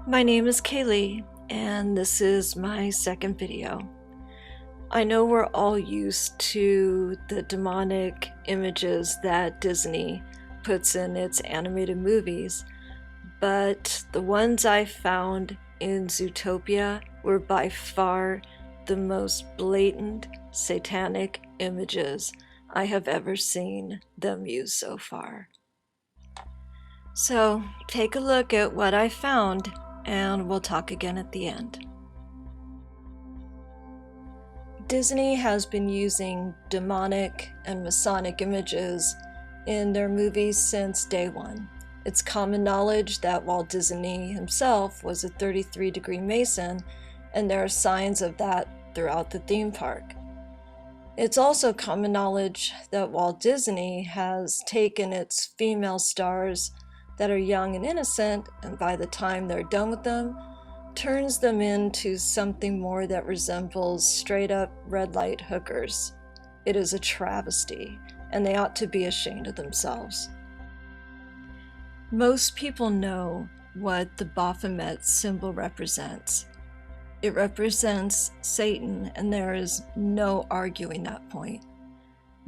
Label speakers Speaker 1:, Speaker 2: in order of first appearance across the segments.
Speaker 1: My name is Kaylee, and this is my second video. I know we're all used to the demonic images that Disney puts in its animated movies, but the ones I found in Zootopia were by far the most blatant satanic images I have ever seen them use so far. So take a look at what I found, and we'll talk again at the end. Disney has been using demonic and Masonic images in their movies since day one. It's common knowledge that Walt Disney himself was a 33-degree Mason, and there are signs of that throughout the theme park. It's also common knowledge that Walt Disney has taken its female stars that are young and innocent, and by the time they're done with them, turns them into something more that resembles straight-up red light hookers. It is a travesty, and they ought to be ashamed of themselves. Most people know what the Baphomet symbol represents. It represents Satan, and there is no arguing that point.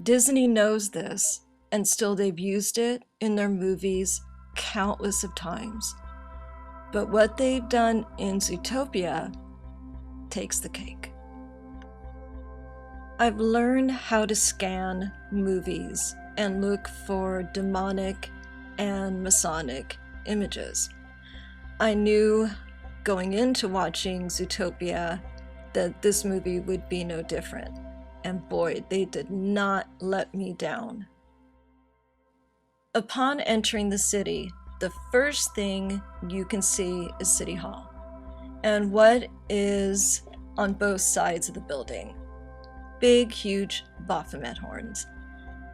Speaker 1: Disney knows this, and still they've used it in their movies countless of times. But what they've done in Zootopia takes the cake. I've learned how to scan movies and look for demonic and Masonic images. I knew going into watching Zootopia that this movie would be no different. And boy, they did not let me down. Upon entering the city, the first thing you can see is City Hall. And what is on both sides of the building? Big, huge Baphomet horns.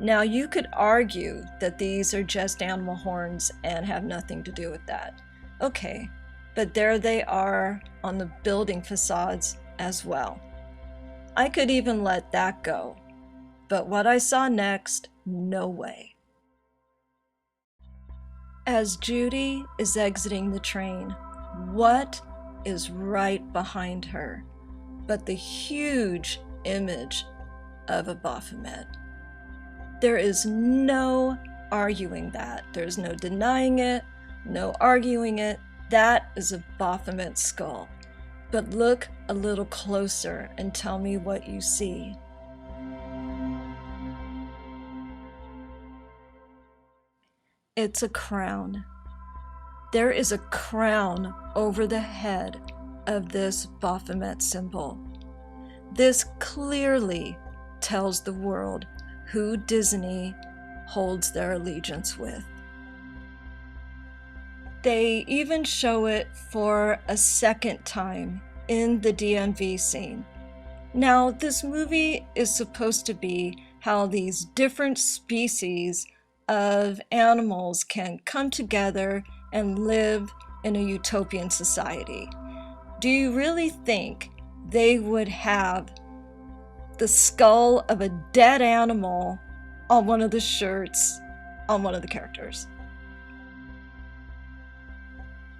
Speaker 1: Now you could argue that these are just animal horns and have nothing to do with that. Okay, but there they are on the building facades as well. I could even let that go. But what I saw next, no way. As Judy is exiting the train, what is right behind her but the huge image of a Baphomet? There is no arguing that. There's no denying it, no arguing it. That is a Baphomet skull. But look a little closer and tell me what you see. It's a crown. There is a crown over the head of this Baphomet symbol. This clearly tells the world who Disney holds their allegiance with. They even show it for a second time in the DMV scene. Now, this movie is supposed to be how these different species of animals can come together and live in a utopian society. Do you really think they would have the skull of a dead animal on one of the shirts on one of the characters?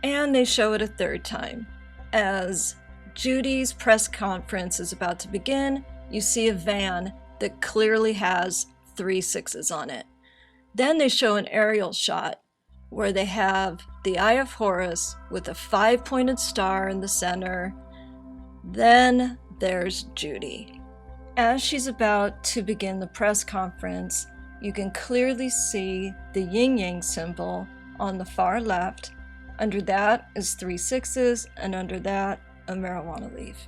Speaker 1: And they show it a third time. As Judy's press conference is about to begin, you see a van that clearly has 3 6s on it. Then they show an aerial shot where they have the Eye of Horus with a 5-pointed star in the center. Then there's Judy. As she's about to begin the press conference, you can clearly see the yin-yang symbol on the far left. Under that is 3 6s, and under that, a marijuana leaf.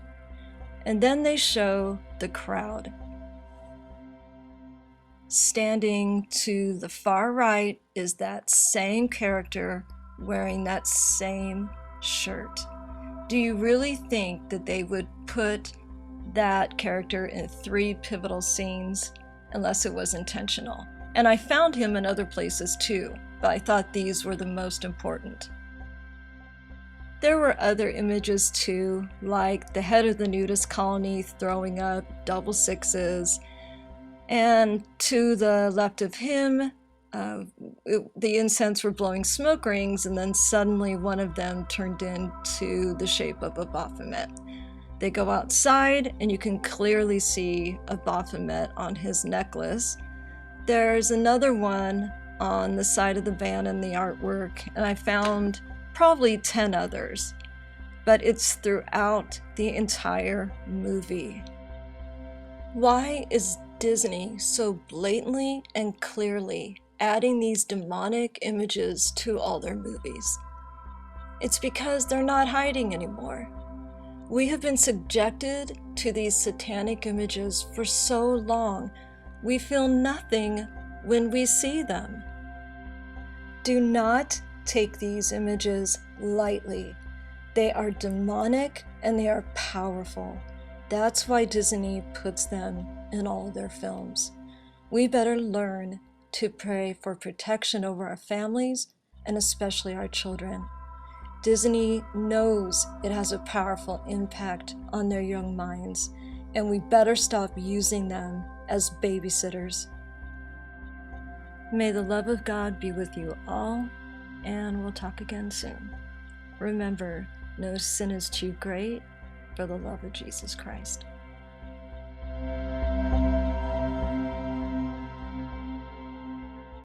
Speaker 1: And then they show the crowd. Standing to the far right is that same character wearing that same shirt. Do you really think that they would put that character in 3 pivotal scenes unless it was intentional? And I found him in other places too, but I thought these were the most important. There were other images too, like the head of the nudist colony throwing up double 6s, and to the left of him, the incense were blowing smoke rings, and then suddenly one of them turned into the shape of a Baphomet. They go outside, and you can clearly see a Baphomet on his necklace. There's another one on the side of the van in the artwork, and I found probably 10 others, but it's throughout the entire movie. Why is Disney so blatantly and clearly adding these demonic images to all their movies? It's because they're not hiding anymore. We have been subjected to these satanic images for so long, we feel nothing when we see them. Do not take these images lightly. They are demonic and they are powerful. That's why Disney puts them in all their films. We better learn to pray for protection over our families and especially our children. Disney knows it has a powerful impact on their young minds, and we better stop using them as babysitters. May the love of God be with you all, and we'll talk again soon. Remember, no sin is too great for the love of Jesus Christ.